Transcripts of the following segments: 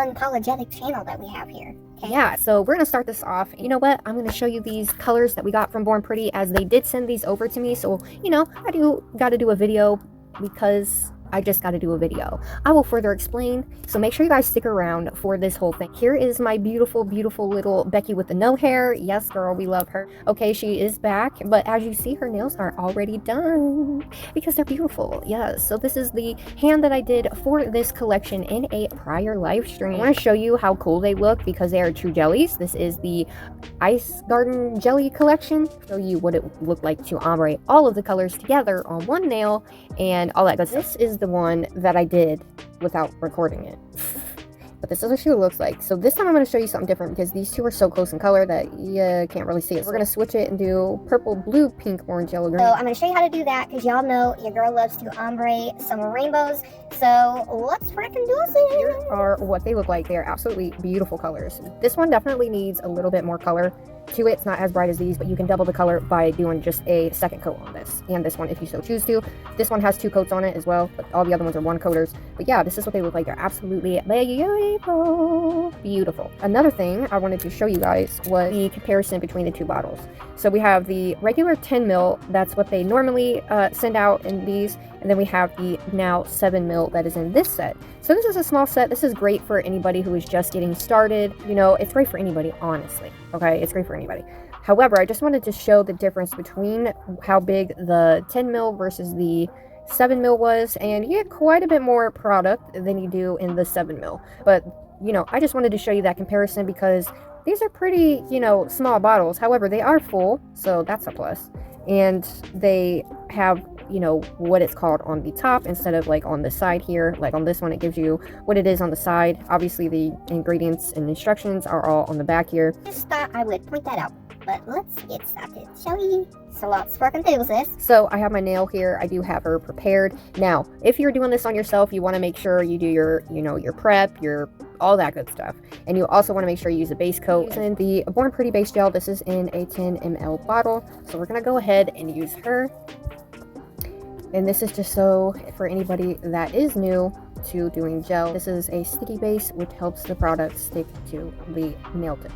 unapologetic channel that we have here. Okay? Yeah, so we're gonna start this off. You know what? I'm gonna show you these colors that we got from Born Pretty, as they did send these over to me. So, you know, I gotta do a video because I just got to do a video. I will further explain, so make sure you guys stick around for this whole thing. Here is my beautiful, beautiful little Becky with the no hair. Yes, girl, we love her. Okay, she is back, but as you see, her nails are already done because they're beautiful. Yes, so this is the hand that I did for this collection in a prior live stream. I want to show you how cool they look because they are true jellies. This is the Ice Garden Jelly collection. Show you what it looked like to ombre all of the colors together on one nail and all that good stuff. This is the one that I did without recording it. But this is what she looks like. So this time I'm going to show you something different because these two are so close in color that you can't really see it. So we're going to switch it and do purple, blue, pink, orange, yellow, green. So I'm going to show you how to do that because y'all know your girl loves to ombre some rainbows. So let's freaking do it. Here are what they look like. They are absolutely beautiful colors. This one definitely needs a little bit more color to it. It's not as bright as these, but you can double the color by doing just a second coat on this and this one if you so choose to. This one has 2 coats on it as well, but all the other ones are 1 coaters. But yeah, this is what they look like. They're absolutely beautiful. Another thing I wanted to show you guys was the comparison between the 2 bottles. So we have the regular 10 ml, that's what they normally send out in these, and then we have the now 7 ml that is in this set. So this is a small set. This is great for anybody who is just getting started. You know, it's great for anybody, honestly. Okay, it's great for anybody. However, I just wanted to show the difference between how big the 10 ml versus the 7 ml was, and you get quite a bit more product than you do in the 7 ml. But, you know, I just wanted to show you that comparison because these are pretty, you know, small bottles. However, they are full, so that's a plus. And they have, you know, what it's called on the top instead of like on the side here. Like on this one, it gives you what it is on the side. Obviously, the ingredients and instructions are all on the back here. Just thought I would point that out. But let's get started, shall we? So let's freaking do this. So I have my nail here. I do have her prepared. Now, if you're doing this on yourself, you want to make sure you do your, you know, your prep, your all that good stuff. And you also want to make sure you use a base coat. And the Born Pretty base gel, this is in a 10 ml bottle. So we're going to go ahead and use her. And this is just so for anybody that is new to doing gel. This is a sticky base which helps the product stick to the nail tip.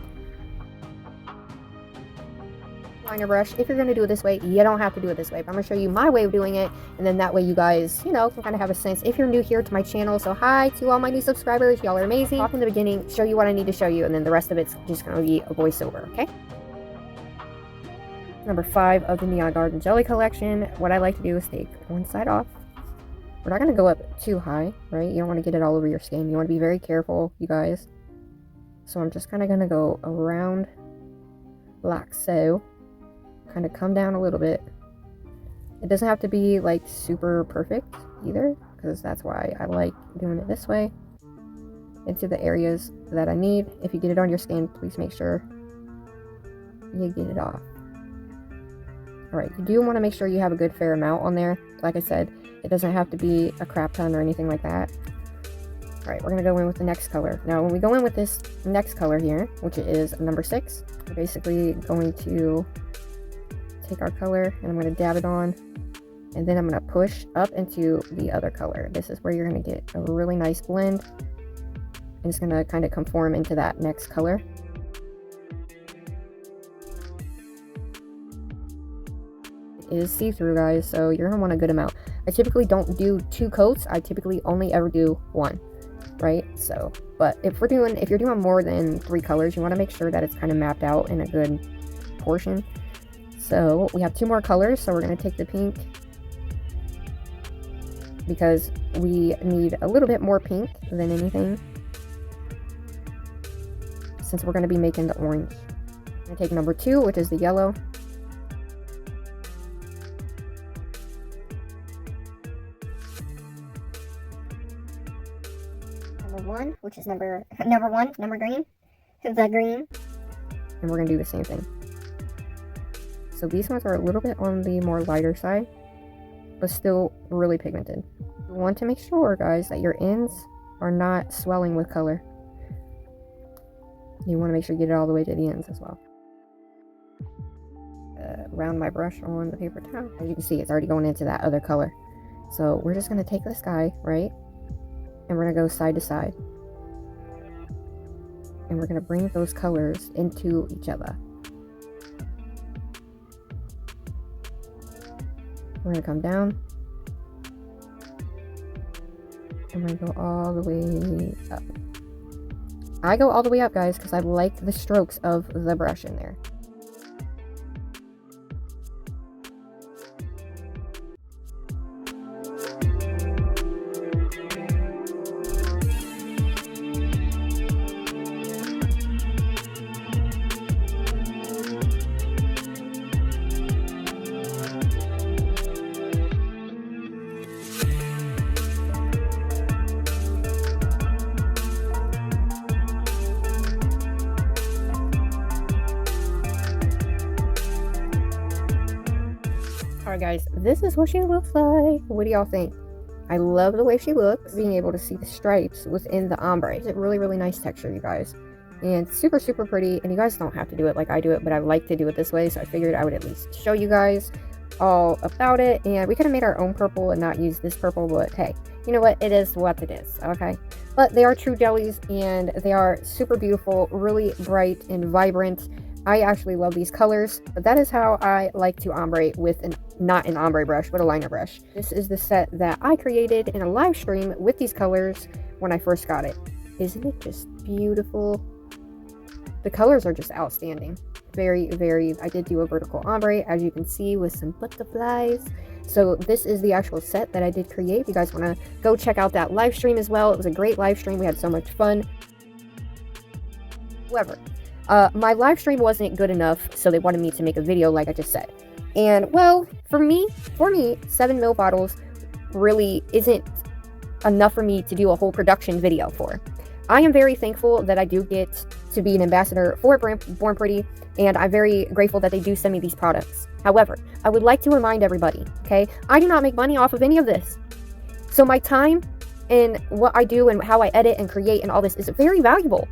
Liner brush, if you're going to do it this way, you don't have to do it this way, but I'm going to show you my way of doing it, and then that way you guys, you know, can kind of have a sense if you're new here to my channel. So hi to all my new subscribers, y'all are amazing. Off in the beginning, show you what I need to show you, and then the rest of it's just going to be a voiceover. Okay, number 5 of the Neon Garden Jelly collection. What I like to do is take one side off. We're not going to go up too high, right? You don't want to get it all over your skin. You want to be very careful, you guys. So I'm just kind of going to go around like so. Kind of come down a little bit. It doesn't have to be like super perfect either, because that's why I like doing it this way into the areas that I need. If you get it on your skin, please make sure you get it off. Alright, you do want to make sure you have a good fair amount on there. Like I said, it doesn't have to be a crap ton or anything like that. Alright, we're going to go in with the next color. Now, when we go in with this next color here, which is number 6, we're basically going to take our color and I'm going to dab it on, and then I'm going to push up into the other color. This is where you're going to get a really nice blend, and it's going to kind of conform into that next color. It is see-through, guys, so you're going to want a good amount. I typically don't do 2 coats. I typically only ever do 1, right? So, but if you're doing more than 3 colors, you want to make sure that it's kind of mapped out in a good portion. So we have 2 more colors, so we're going to take the pink because we need a little bit more pink than anything since we're going to be making the orange. I'm going to take number 2, which is the yellow. Number 1, which is number green, the green. And we're going to do the same thing. So these ones are a little bit on the more lighter side, but still really pigmented. You want to make sure, guys, that your ends are not swelling with color. You want to make sure you get it all the way to the ends as well. Round my brush on the paper towel. As you can see, it's already going into that other color. So we're just going to take this guy, right? And we're going to go side to side. and we're going to bring those colors into each other. We're going to come down, and we're going to go all the way up. I go all the way up, guys, because I like the strokes of the brush in there. Alright guys, this is what she looks like. What do y'all think? I love the way she looks. Being able to see the stripes within the ombre. It's a really, really nice texture, you guys. And super, super pretty. And you guys don't have to do it like I do it, but I like to do it this way. So I figured I would at least show you guys all about it. And we could have made our own purple and not use this purple, but hey, you know what? It is what it is, okay? But they are true jellies and they are super beautiful, really bright and vibrant. I actually love these colors, but that is how I like to ombre with not an ombre brush, but a liner brush. This is the set that I created in a live stream with these colors when I first got it. Isn't it just beautiful? The colors are just outstanding. Very, very, I did do a vertical ombre, as you can see, with some butterflies. So this is the actual set that I did create. If you guys want to go check out that live stream as well. It was a great live stream. We had so much fun. However, my live stream wasn't good enough, so they wanted me to make a video like I just said. And well, for me, 7ml bottles really isn't enough for me to do a whole production video for. I am very thankful that I do get to be an ambassador for Born Pretty, and I'm very grateful that they do send me these products. However, I would like to remind everybody, okay, I do not make money off of any of this. So my time and what I do and how I edit and create and all this is very valuable.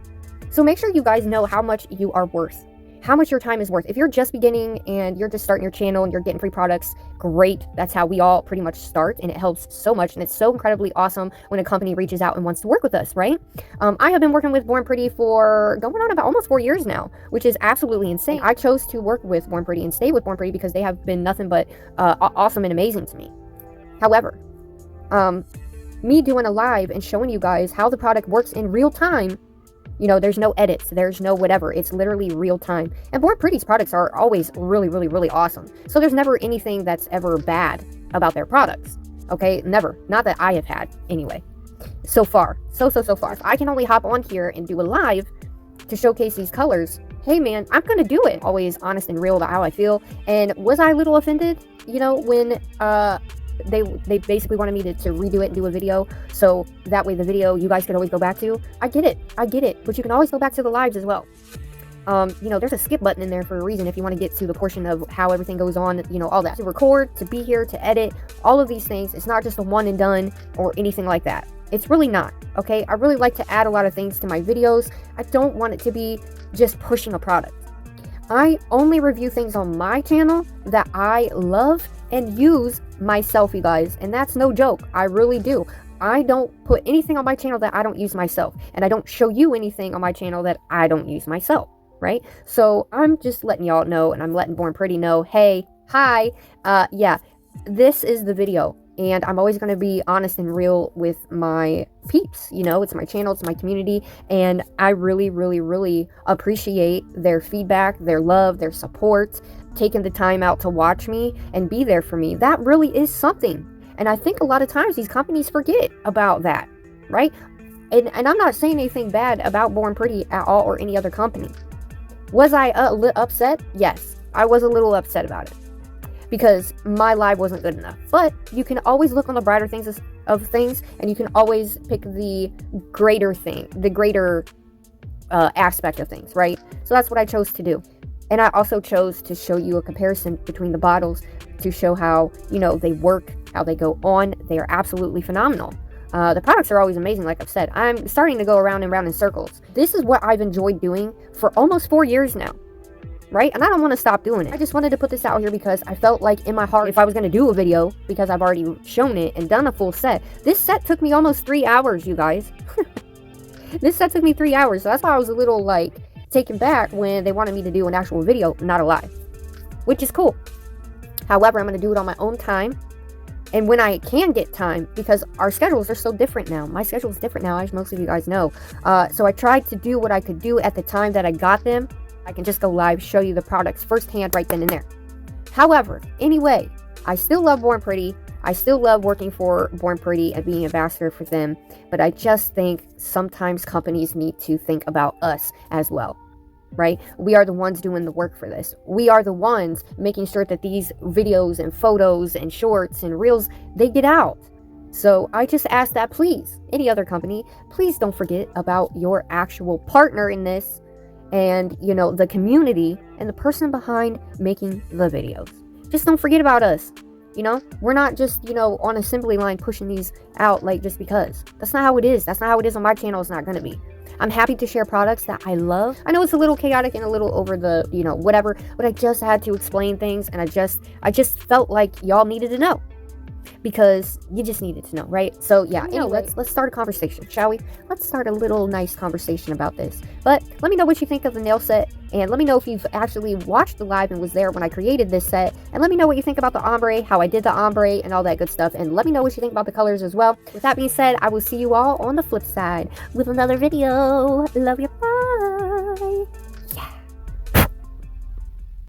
So make sure you guys know how much you are worth, how much your time is worth. If you're just beginning and you're just starting your channel and you're getting free products, great. That's how we all pretty much start, and it helps so much. And it's so incredibly awesome when a company reaches out and wants to work with us, right? I have been working with Born Pretty for going on about almost 4 years now, which is absolutely insane. I chose to work with Born Pretty and stay with Born Pretty because they have been nothing but awesome and amazing to me. However, me doing a live and showing you guys how the product works in real time, you know, there's no edits, there's no whatever, it's literally real time. And Born Pretty's products are always really, really, really awesome. So there's never anything that's ever bad about their products, okay? Never. Not that I have had, anyway. So far. So far. If I can only hop on here and do a live to showcase these colors, hey man, I'm gonna do it. Always honest and real about how I feel. And was I a little offended, you know, when they basically wanted me to redo it and do a video, so that way the video you guys could always go back to? I get it, but you can always go back to the lives as well. You know, there's a skip button in there for a reason if you want to get to the portion of how everything goes on, you know, all that. To record, to be here, to edit, all of these things, it's not just a one and done or anything like that. It's really not, okay? I really like to add a lot of things to my videos. I don't want it to be just pushing a product. I only review things on my channel that I love and use myself, you guys, and that's no joke. I really do. I don't put anything on my channel that I don't use myself, and I don't show you anything on my channel that I don't use myself, right? So I'm just letting y'all know, and I'm letting Born Pretty know, hey, hi, yeah, this is the video. And I'm always going to be honest and real with my peeps. You know, it's my channel, it's my community. And I really, really, really appreciate their feedback, their love, their support, taking the time out to watch me and be there for me. That really is something. And I think a lot of times these companies forget about that, right? And I'm not saying anything bad about Born Pretty at all or any other company. Was I upset? Yes, I was a little upset about it, because my live wasn't good enough. But you can always look on the brighter things of things, and you can always pick the greater thing, the greater aspect of things, right? So that's what I chose to do. And I also chose to show you a comparison between the bottles to show how, you know, they work, how they go on. They are absolutely phenomenal. The products are always amazing, like I've said. I'm starting to go around and around in circles. This is what I've enjoyed doing for almost 4 years now. Right? And I don't want to stop doing it. I just wanted to put this out here because I felt like in my heart, if I was going to do a video, because I've already shown it and done a full set, this set took me almost 3 hours, you guys. This set took me 3 hours, so that's why I was a little like taken back when they wanted me to do an actual video, not a live, which is cool. However, I'm going to do it on my own time, and when I can get time, because our schedules are so different now. My schedule is different now, as most of you guys know. So I tried to do what I could do at the time that I got them. I can just go live, show you the products firsthand right then and there. However, anyway, I still love Born Pretty. I still love working for Born Pretty and being an ambassador for them. But I just think sometimes companies need to think about us as well. Right? We are the ones doing the work for this. We are the ones making sure that these videos and photos and shorts and reels, they get out. So I just ask that, please, any other company, please don't forget about your actual partner in this, and, you know, the community and the person behind making the videos. Just don't forget about us. You know, we're not just, you know, on assembly line pushing these out like just because. That's not how it is. That's not how it is on my channel. It's not going to be. I'm happy to share products that I love. I know it's a little chaotic and a little over the, you know, whatever, but I just had to explain things, and I just felt like y'all needed to know, because you just needed to know, right? So yeah, anyway, let's start a conversation, shall we? Let's start a little nice conversation about this. But let me know what you think of the nail set, and let me know if you've actually watched the live and was there when I created this set, and let me know what you think about the ombre, how I did the ombre, and all that good stuff, and let me know what you think about the colors as well. With that being said, I will see you all on the flip side with another video. Love you, bye!